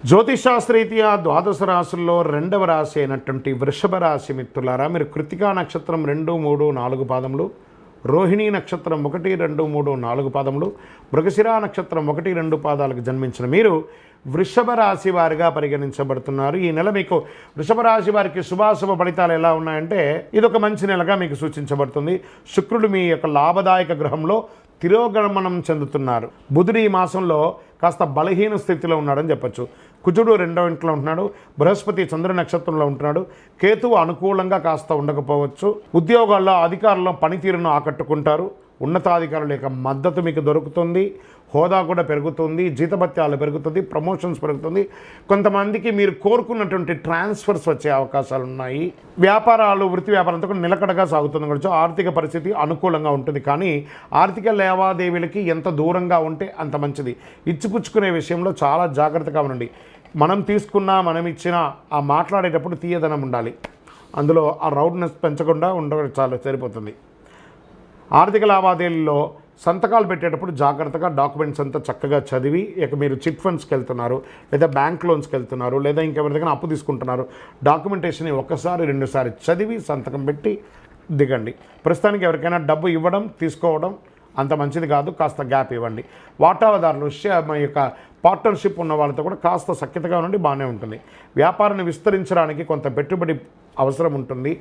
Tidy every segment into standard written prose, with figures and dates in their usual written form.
జ్యోతిషాస్త్రరీత్యా ద్వాదశ రాశుల్లో రెండవ రాశి అయినటువంటి వృషభ రాశి మిత్రులారా, మీరు కృత్తికా నక్షత్రం 2, 3, 4 పాదములు, రోహిణీ నక్షత్రం 1, 2, 3, 4 పాదములు, మృగశిర నక్షత్రం 1, 2 పాదాలకు జన్మించిన మీరు వృషభ రాశి వారిగా పరిగణించబడుతున్నారు. ఈ నెల మీకు వృషభ రాశి వారికి శుభాశుభ ఫలితాలు ఎలా ఉన్నాయంటే, ఇది ఒక మంచి నెలగా మీకు సూచించబడుతుంది. శుక్రుడు మీ యొక్క లాభదాయక గ్రహంలో తిరోగమనం చెందుతున్నారు. బుధుడు ఈ మాసంలో కాస్త బలహీన స్థితిలో ఉన్నాడని చెప్పచ్చు. కుజుడు 2వ ఇంట్లో ఉంటున్నాడు. బృహస్పతి చంద్ర నక్షత్రంలో ఉంటున్నాడు. కేతువు అనుకూలంగా కాస్త ఉండకపోవచ్చు. ఉద్యోగాల్లో అధికారుల పనితీరును ఆకట్టుకుంటారు. ఉన్నతాధికారుల యొక్క మద్దతు మీకు దొరుకుతుంది. హోదా కూడా పెరుగుతుంది. జీతభత్యాలు పెరుగుతుంది. ప్రమోషన్స్ పెరుగుతుంది. కొంతమందికి మీరు కోరుకున్నటువంటి ట్రాన్స్ఫర్స్ వచ్చే అవకాశాలు ఉన్నాయి. వ్యాపారాలు, వృత్తి వ్యాపారంతో కూడా నిలకడగా సాగుతుంది కూడా. ఆర్థిక పరిస్థితి అనుకూలంగా ఉంటుంది. కానీ ఆర్థిక లావాదేవీలకి ఎంత దూరంగా ఉంటే అంత మంచిది. ఇచ్చిపుచ్చుకునే విషయంలో చాలా జాగ్రత్తగా ఉండండి. మనం తీసుకున్నా మనం ఇచ్చినా ఆ మాట్లాడేటప్పుడు తీయదనం ఉండాలి. అందులో ఆ రౌడ్నెస్ పెంచకుండా ఉండడం చాలా సరిపోతుంది. ఆర్థిక లావాదేవీల్లో సంతకాలు పెట్టేటప్పుడు జాగ్రత్తగా డాక్యుమెంట్స్ అంతా చక్కగా చదివి, ఇక మీరు చిట్ ఫండ్స్కి వెళ్తున్నారు, లేదా బ్యాంక్ లోన్స్కి వెళ్తున్నారు, లేదా ఇంకెవరిదైనా అప్పు తీసుకుంటున్నారు, డాక్యుమెంటేషన్ ఒకసారి 2 సార్లు చదివి సంతకం పెట్టి దిగండి. ప్రస్తుతానికి ఎవరికైనా డబ్బు ఇవ్వడం తీసుకోవడం అంత మంచిది కాదు. కాస్త గ్యాప్ ఇవ్వండి. వాటాదారులు మీ యొక్క పార్ట్నర్షిప్ ఉన్న వాళ్ళతో కూడా కాస్త సఖ్యతగా ఉండి బాగానే ఉంటుంది. వ్యాపారాన్ని విస్తరించడానికి కొంత పెట్టుబడి అవసరం ఉంటుంది.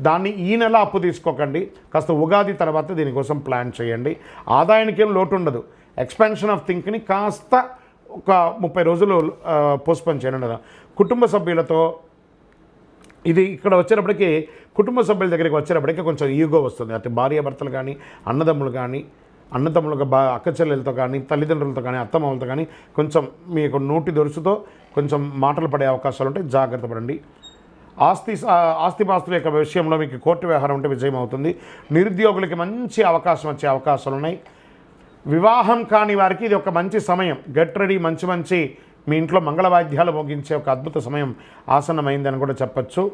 దాన్ని ఈ నెల అప్పు తీసుకోకండి. కాస్త ఉగాది తర్వాత దీనికోసం ప్లాన్ చేయండి. ఆదాయానికి ఏం లోటు ఉండదు. ఎక్స్పాన్షన్ ఆఫ్ థింక్ని కాస్త ఒక 30 రోజులు పోస్ట్పోన్ చేయండి. కుటుంబ సభ్యులతో ఇది ఇక్కడ వచ్చేటప్పటికి కుటుంబ సభ్యుల దగ్గరికి వచ్చేటప్పటికి కొంచెం ఈగో వస్తుంది. అంటే భార్యాభర్తలు కానీ, అన్నదమ్ములు కానీ, అన్నదమ్ములుగా అక్క చెల్లెలతో కానీ, తల్లిదండ్రులతో కానీ, అత్తమామలతో కానీ కొంచెం మీకు నోటి దొరుసుతో కొంచెం మాటలు పడే అవకాశాలు ఉంటాయి. జాగ్రత్త పడండి. ఆస్తిపాస్తుల యొక్క విషయంలో మీకు కోర్టు వ్యవహారం ఉంటే విజయం అవుతుంది. నిరుద్యోగులకి మంచి అవకాశం వచ్చే అవకాశాలు ఉన్నాయి. వివాహం కాని వారికి ఇది ఒక మంచి సమయం. Get ready. మంచి మీ ఇంట్లో మంగళ వాయిద్యాలు మోగించే ఒక అద్భుత సమయం ఆసన్నమైందని కూడా చెప్పచ్చు.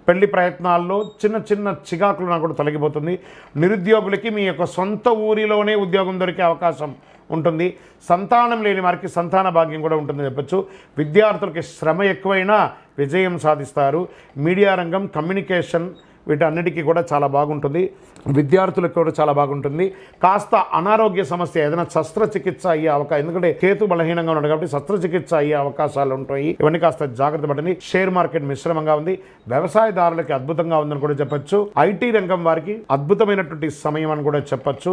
పెళ్లి ప్రయత్నాల్లో చిన్న చికాకులు కూడా తొలగిపోతుంది. నిరుద్యోగులకి మీ యొక్క సొంత ఊరిలోనే ఉద్యోగం దొరికే అవకాశం ఉంటుంది. సంతానం లేని వారికి సంతాన భాగ్యం కూడా ఉంటుందని చెప్పచ్చు. విద్యార్థులకి శ్రమ ఎక్కువైనా విజయం సాధిస్తారు. మీడియా రంగం, కమ్యూనికేషన్ వీటన్నిటికీ కూడా చాలా బాగుంటుంది. విద్యార్థులకు కూడా చాలా బాగుంటుంది. కాస్త అనారోగ్య సమస్య ఏదైనా శస్త్రచికిత్స అయ్యే అవకాశం, ఎందుకంటే కేతు బలహీనంగా ఉన్నాడు కాబట్టి శస్త్రచికిత్స అయ్యే అవకాశాలు ఉంటాయి. ఇవన్నీ కాస్త జాగ్రత్త పడండి. షేర్ మార్కెట్ మిశ్రమంగా ఉంది. వ్యవసాయదారులకి అద్భుతంగా ఉందని కూడా చెప్పచ్చు. ఐటీ రంగం వారికి అద్భుతమైనటువంటి సమయం అని కూడా చెప్పచ్చు.